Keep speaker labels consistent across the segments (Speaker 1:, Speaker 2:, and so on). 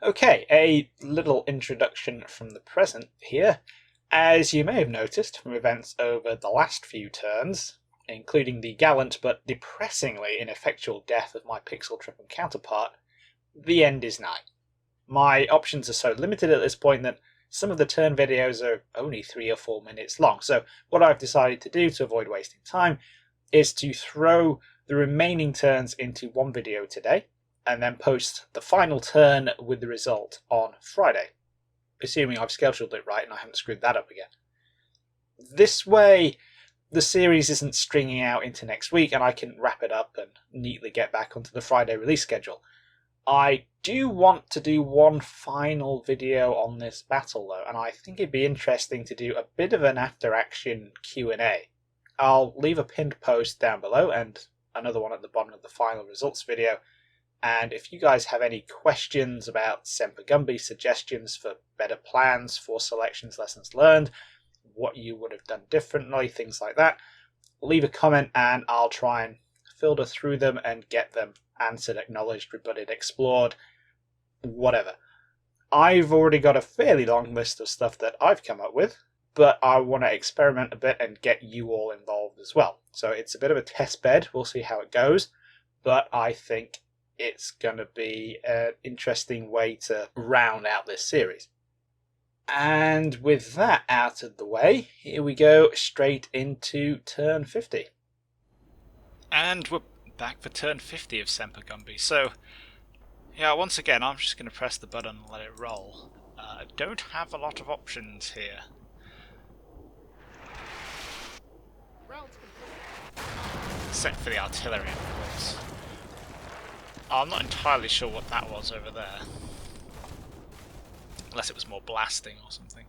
Speaker 1: Okay, a little introduction from the present here. As you may have noticed from events over the last few turns, including the gallant but depressingly ineffectual death of my pixel tripping counterpart, the end is nigh. My options are so limited at this point that some of the turn videos are only 3 or 4 minutes long, so what I've decided to do to avoid wasting time is to throw the remaining turns into one video today, and then post the final turn with the result on Friday, assuming I've scheduled it right and I haven't screwed that up again. This way, the series isn't stringing out into next week and I can wrap it up and neatly get back onto the Friday release schedule. I do want to do one final video on this battle though, and I think it'd be interesting to do a bit of an after-action Q&A. I'll leave a pinned post down below and another one at the bottom of the final results video. And if you guys have any questions about Semper Gumby, suggestions for better plans for selections, lessons learned, what you would have done differently, things like that, leave a comment and I'll try and filter through them and get them answered, acknowledged, rebutted, explored, whatever. I've already got a fairly long list of stuff that I've come up with, but I want to experiment a bit and get you all involved as well. So it's a bit of a test bed. We'll see how it goes, but I think it's going to be an interesting way to round out this series. And with that out of the way, here we go straight into turn 50.
Speaker 2: And we're back for turn 50 of Semper Gumby. So, yeah, once again, I'm just going to press the button and let it roll. I don't have a lot of options here. Except for the artillery, of course. I'm not entirely sure what that was over there. Unless it was more blasting or something.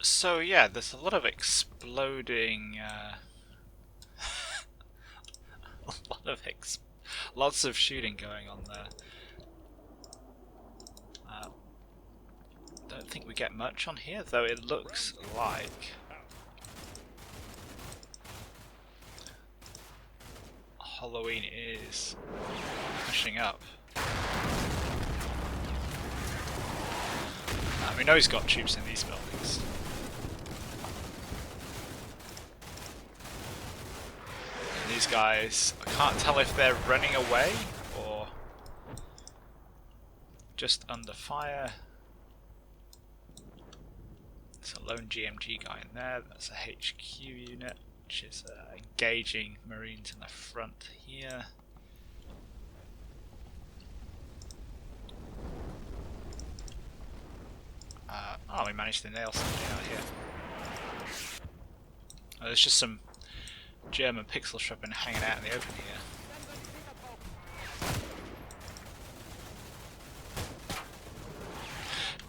Speaker 2: So yeah, there's a lot of exploding, lots of shooting going on there. Don't think we get much on here, though it looks like Halloween is pushing up. We know he's got troops in these buildings. And these guys, I can't tell if they're running away or just under fire. There's a lone GMG guy in there, that's a HQ unit, which is engaging Marines in the front here. Oh, we managed to nail something out here. Oh, there's just some German pixel shripping hanging out in the open here.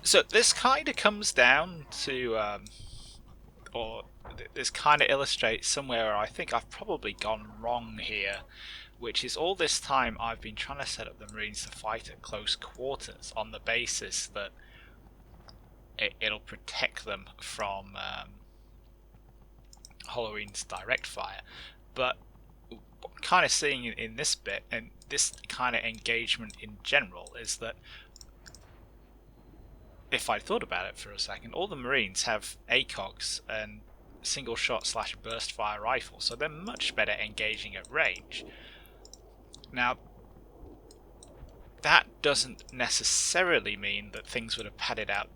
Speaker 2: So this kind of comes down to, this kind of illustrates somewhere where I think I've probably gone wrong here, which is all this time I've been trying to set up the Marines to fight at close quarters on the basis that it'll protect them from Halloween's direct fire. But what I'm kind of seeing in this bit, and this kind of engagement in general, is that if I thought about it for a second, all the Marines have ACOGs and single shot / burst fire rifles, so they're much better engaging at range. Now, that doesn't necessarily mean that things would have panned out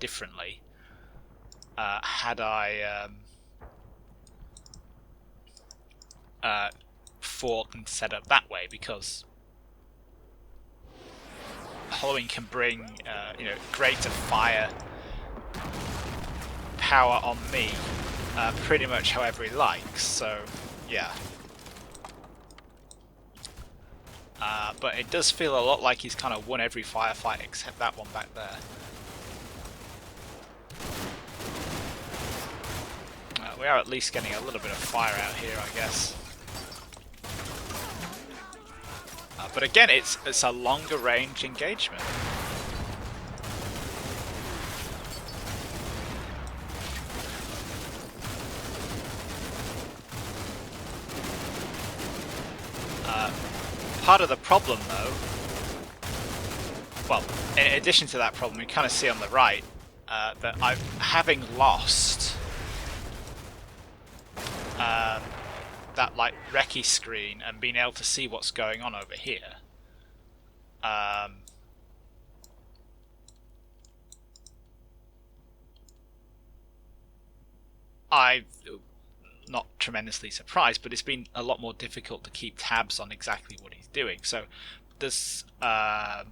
Speaker 2: differently had I fought and set up that way, because Halloween can bring, greater fire power on me, pretty much however he likes. So, yeah. But it does feel a lot like he's kind of won every firefight except that one back there. We are at least getting a little bit of fire out here, I guess. But again, it's a longer range engagement. Part of the problem, though, well, in addition to that problem, you kind of see on the right that I'm having lost that like recce screen and being able to see what's going on over here. I'm not tremendously surprised, but it's been a lot more difficult to keep tabs on exactly what he's doing. So there's what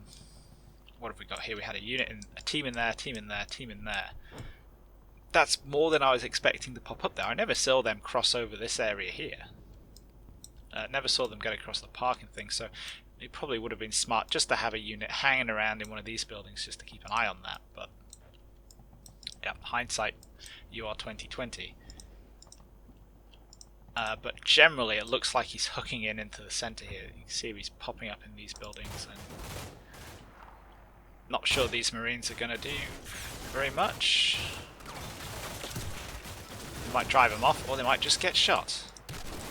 Speaker 2: have we got here? We had a unit in a team in there, team in there, team in there. That's more than I was expecting to pop up there. I never saw them cross over this area here. Never saw them get across the parking thing, so it probably would have been smart just to have a unit hanging around in one of these buildings just to keep an eye on that. But yeah, hindsight, you are 2020. But generally, it looks like he's hooking into the centre here. You can see he's popping up in these buildings, and not sure these Marines are going to do very much. They might drive him off, or they might just get shot.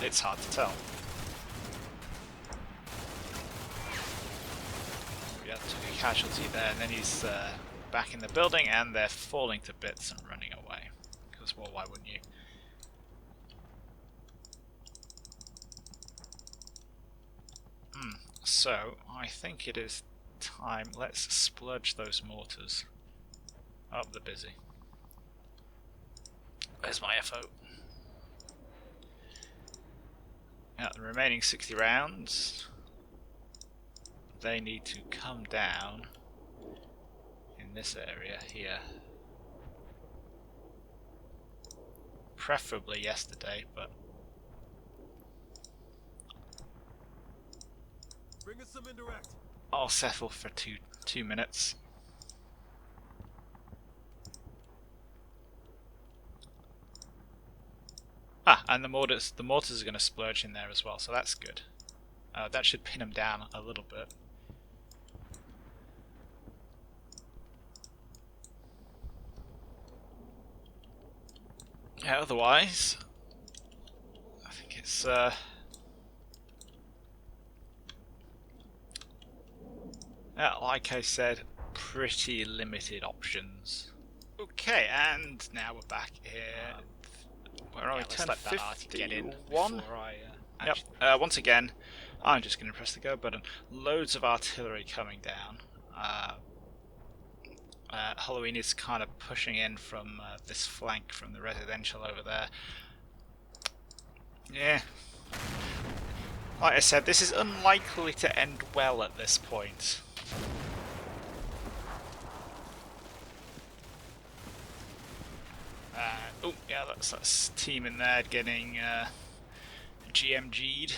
Speaker 2: It's hard to tell. Yeah, took a casualty there, and then he's back in the building, and they're falling to bits and running away. Because, well, why wouldn't you? So, I think it is time. Let's splurge those mortars. Oh, they're busy. Where's my FO? Yeah, the remaining 60 rounds. They need to come down in this area here. Preferably yesterday, but
Speaker 3: bring us some indirect.
Speaker 2: I'll settle for two minutes. Ah, and the mortars are going to splurge in there as well, so that's good. That should pin them down a little bit. Yeah, otherwise, I think it's yeah, like I said, pretty limited options. Okay, and now we're back here. Where are we? 10:51. Yep. Once again, I'm just going to press the go button. Loads of artillery coming down. Halloween is kind of pushing in from this flank from the residential over there. Yeah. Like I said, this is unlikely to end well at this point. Oh, yeah, that's team in there getting GMG'd.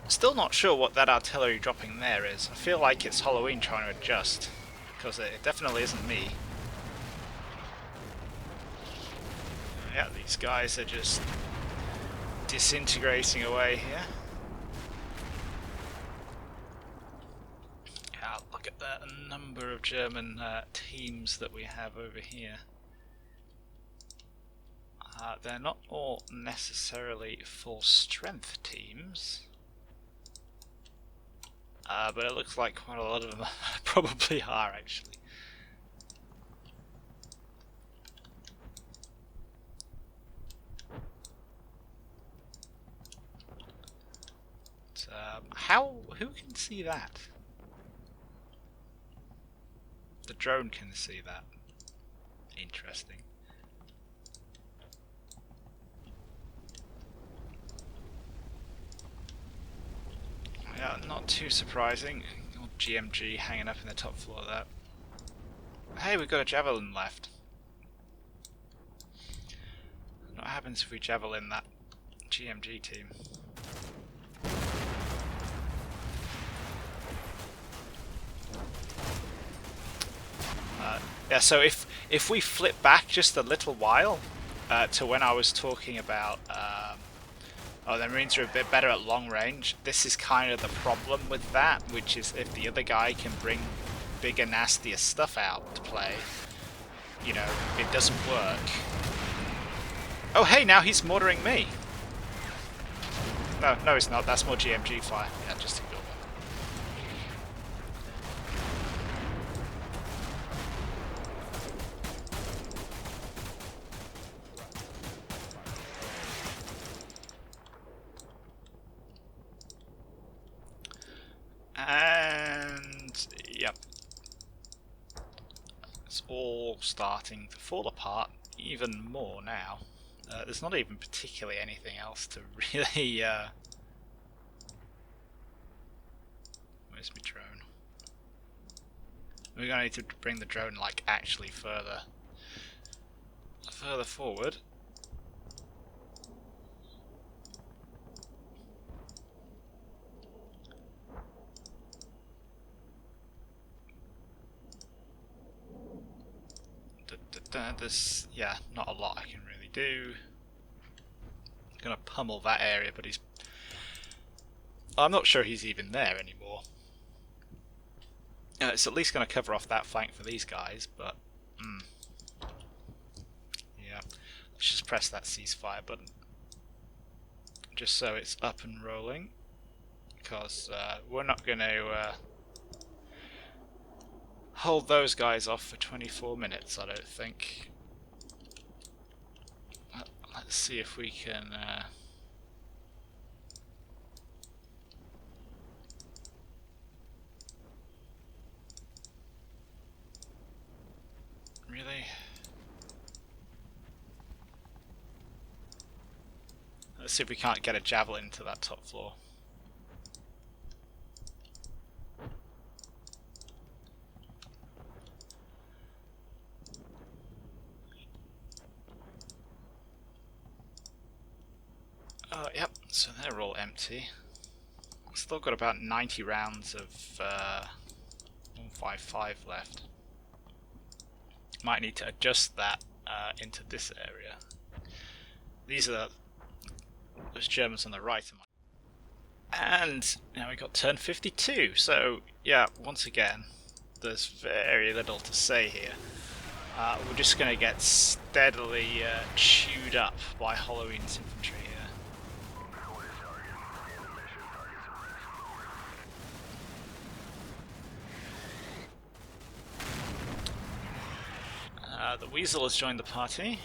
Speaker 2: Still not sure what that artillery dropping there is. I feel like it's Halloween trying to adjust, because it definitely isn't me. Yeah, these guys are just disintegrating away here. Yeah, look at the number of German teams that we have over here. They're not all necessarily full strength teams. But it looks like quite a lot of them probably are, actually. Who can see that? The drone can see that. Interesting. Yeah, not too surprising. Old GMG hanging up in the top floor of that. Hey, we've got a javelin left. What happens if we javelin that GMG team? Yeah, so if we flip back just a little while to when I was talking about oh, the Marines are a bit better at long range, this is kind of the problem with that, which is if the other guy can bring bigger, nastier stuff out to play, you know, it doesn't work. Oh hey, now he's mortaring me! No he's not, that's more GMG fire. Yeah, just ignore that. And yep, it's all starting to fall apart even more now. There's not even particularly anything else to really where's my drone? We're gonna need to bring the drone like actually further forward. There's, yeah, not a lot I can really do. I'm gonna pummel that area, but he's... I'm not sure he's even there anymore. It's at least gonna cover off that flank for these guys, but... yeah, let's just press that ceasefire button. Just so it's up and rolling. Because we're not gonna... hold those guys off for 24 minutes, I don't think. Let's see if we can... Really? Let's see if we can't get a javelin to that top floor. Yep, so they're all empty. Still got about 90 rounds of 155 left. Might need to adjust that into this area. These are those Germans on the right. And now we got turn 52, so yeah, once again, there's very little to say here. We're just going to get steadily chewed up by Halloween's infantry here. The Weasel has joined the party.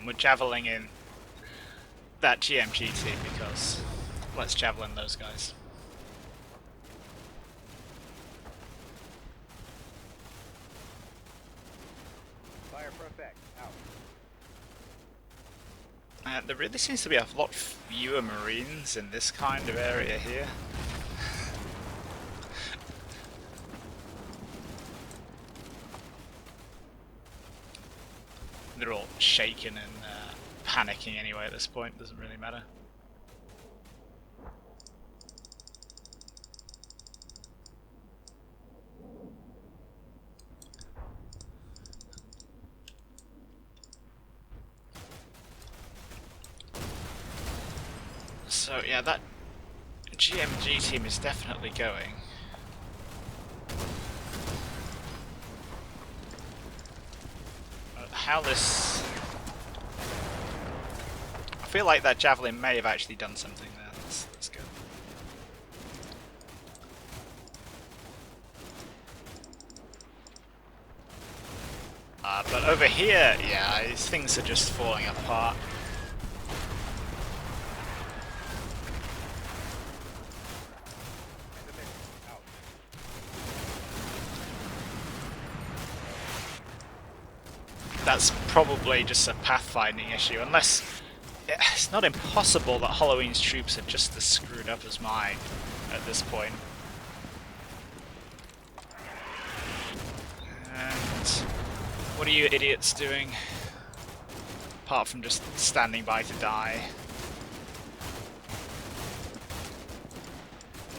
Speaker 2: We're javeling in that GMG team because let's javelin those guys.
Speaker 3: Fire for effect. Out.
Speaker 2: There really seems to be a lot fewer Marines in this kind of area here. They're all shaken and panicking anyway at this point, doesn't really matter. So yeah, that GMG team is definitely going. How this... I feel like that javelin may have actually done something there. That's good. But over here, yeah, things are just falling apart. that's probably just a pathfinding issue, unless it's not impossible that Halloween's troops are just as screwed up as mine at this point. And what are you idiots doing? Apart from just standing by to die.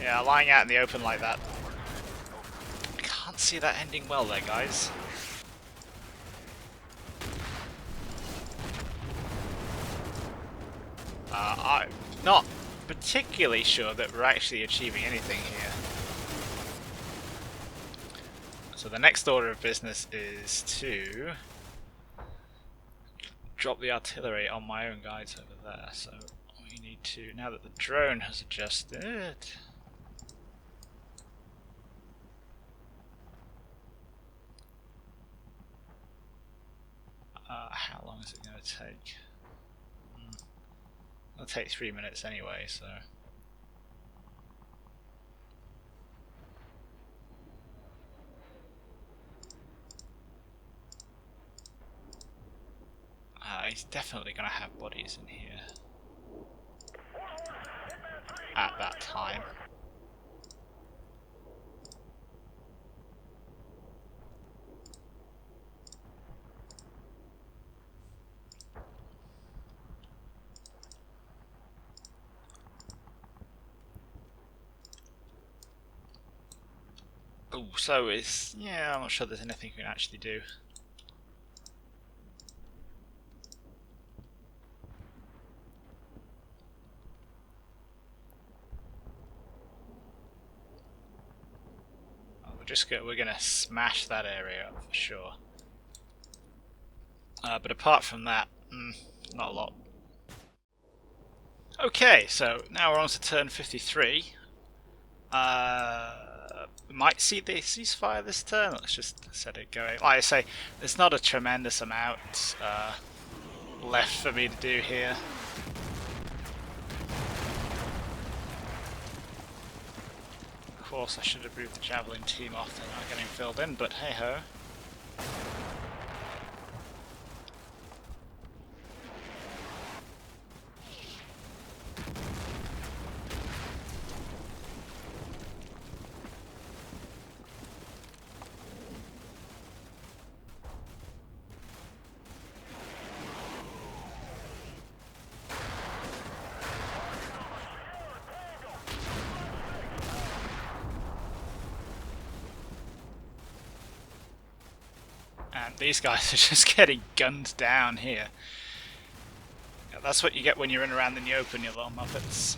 Speaker 2: Yeah, lying out in the open like that. I can't see that ending well there, guys. I'm not particularly sure that we're actually achieving anything here. So the next order of business is to drop the artillery on my own guys over there. So we need to, now that the drone has adjusted, how long is it going to take? It'll take 3 minutes anyway, so. He's definitely going to have bodies in here at that time. Oh, so it's, yeah, I'm not sure there's anything we can actually do. We're gonna smash that area up for sure. But apart from that, not a lot. Okay, so now we're on to turn 53. We might see the ceasefire this turn. Let's just set it going. Like I say, there's not a tremendous amount left for me to do here. Of course, I should have moved the Javelin team off, they're not getting filled in, but hey ho. And these guys are just getting gunned down here. Yeah, that's what you get when you're in around in the open, you little muppets.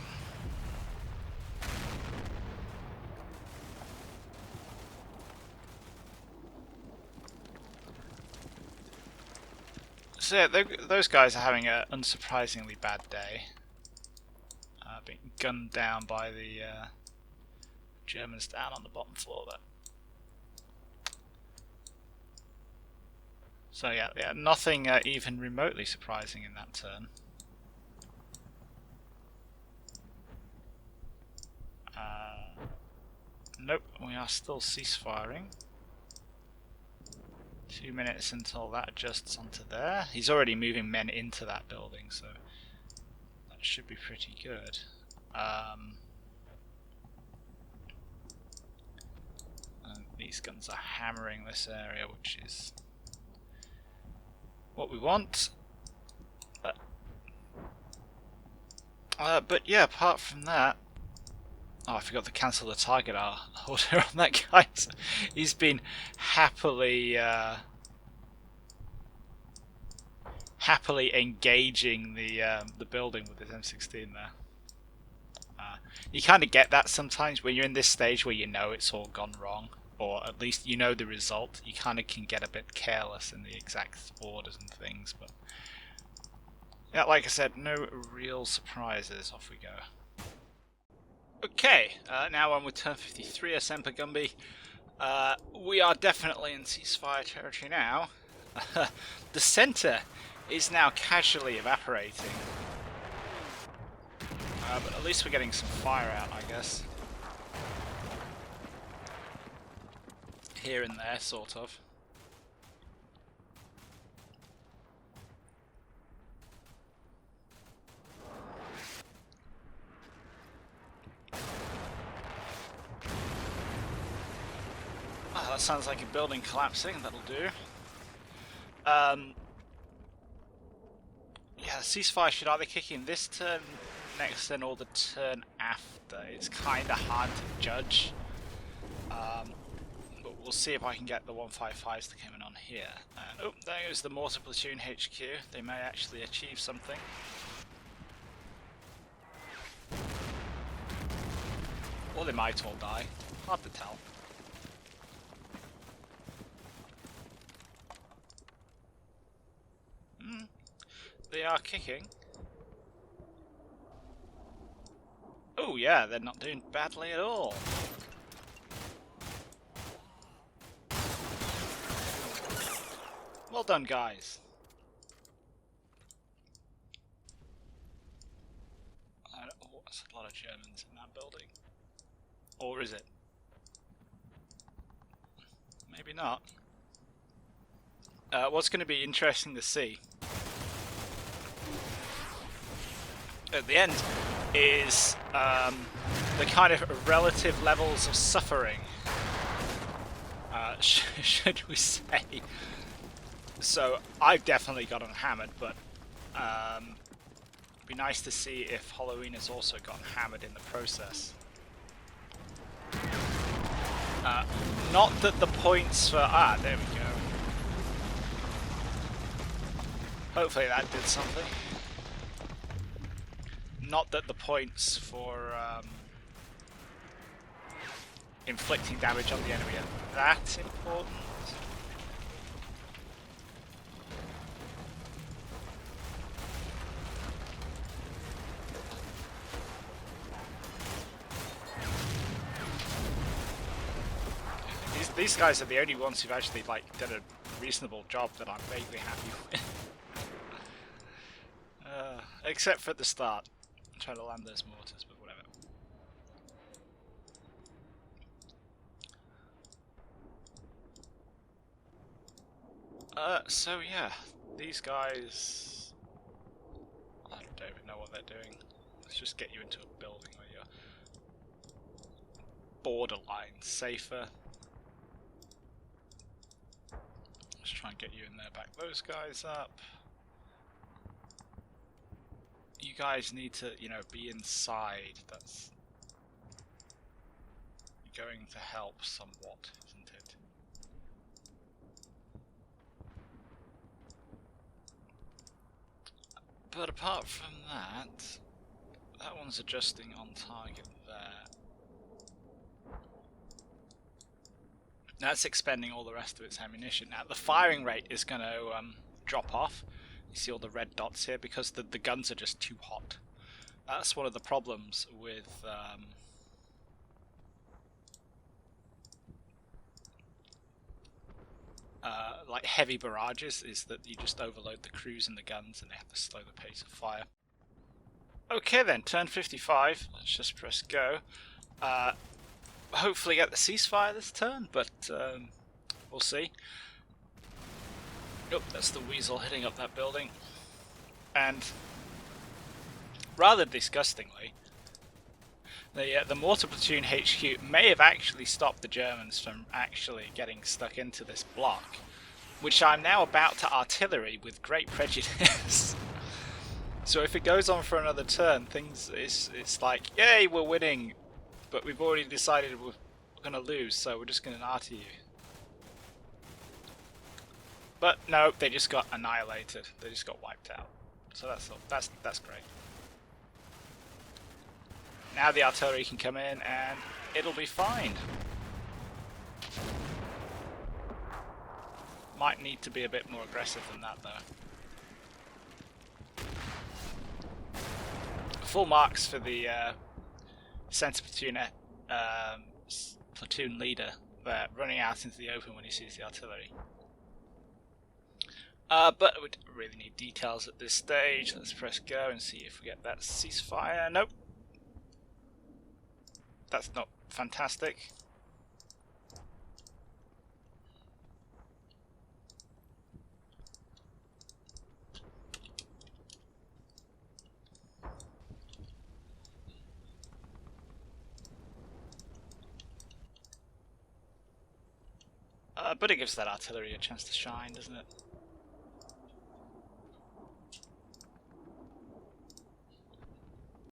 Speaker 2: So yeah, those guys are having an unsurprisingly bad day. Being gunned down by the Germans down on the bottom floor there. So yeah, nothing even remotely surprising in that turn. Nope, we are still ceasefiring. 2 minutes until that adjusts onto there. He's already moving men into that building, so that should be pretty good. And these guns are hammering this area, which is what we want. But yeah, apart from that, oh, I forgot to cancel the target order on that guy. So he's been happily engaging the building with his M16 there. You kind of get that sometimes when you're in this stage where you know it's all gone wrong, or at least you know the result. You kind of can get a bit careless in the exact orders and things, but yeah, like I said, no real surprises. Off we go. Okay, now on with turn 53 of Semper Gumby. We are definitely in ceasefire territory now. The centre is now casually evaporating. But at least we're getting some fire out, I guess. Here and there, sort of. that sounds like a building collapsing. That'll do. Yeah, ceasefire should either kick in this turn, next turn, or the turn after. It's kind of hard to judge. But we'll see if I can get the 155s to come in on here. And, oh, there goes the mortar platoon HQ. They may actually achieve something. Or they might all die. Hard to tell. They are kicking. Oh yeah, they're not doing badly at all. Well done, guys. Oh, that's a lot of Germans in that building. Or is it? Maybe not. What's going to be interesting to see at the end is the kind of relative levels of suffering, should we say. So I've definitely gotten hammered, but it'd be nice to see if Halloween has also gotten hammered in the process. Not that the points for... Ah, there we go. Hopefully that did something. Not that the points for inflicting damage on the enemy are that important. These guys are the only ones who've actually done a reasonable job that I'm vaguely happy with. Except for at the start. I'm trying to land those mortars, but whatever. So yeah, these guys... I don't even know what they're doing. Let's just get you into a building where you're borderline safer. Let's try and get you in there, back those guys up. You guys need to, you know, be inside. That's going to help somewhat, isn't it? But apart from that, that one's adjusting on target there. That's expending all the rest of its ammunition. Now the firing rate is going to drop off. You see all the red dots here because the guns are just too hot. That's one of the problems with like heavy barrages, is that you just overload the crews and the guns and they have to slow the pace of fire. Okay then, turn 55. Let's just press go. Hopefully get the ceasefire this turn, but we'll see. Oh, that's the weasel hitting up that building. And rather disgustingly, the mortar platoon HQ may have actually stopped the Germans from actually getting stuck into this block, which I'm now about to artillery with great prejudice. So if it goes on for another turn, it's like, yay, we're winning, but we've already decided we're going to lose, so we're just going to arty you. But no, they just got annihilated. They just got wiped out. So that's great. Now the artillery can come in and it'll be fine. Might need to be a bit more aggressive than that though. Full marks for the Semper platoon leader there, running out into the open when he sees the artillery. But we don't really need details at this stage. Let's press go and see if we get that ceasefire. Nope. That's not fantastic. But it gives that artillery a chance to shine, doesn't it?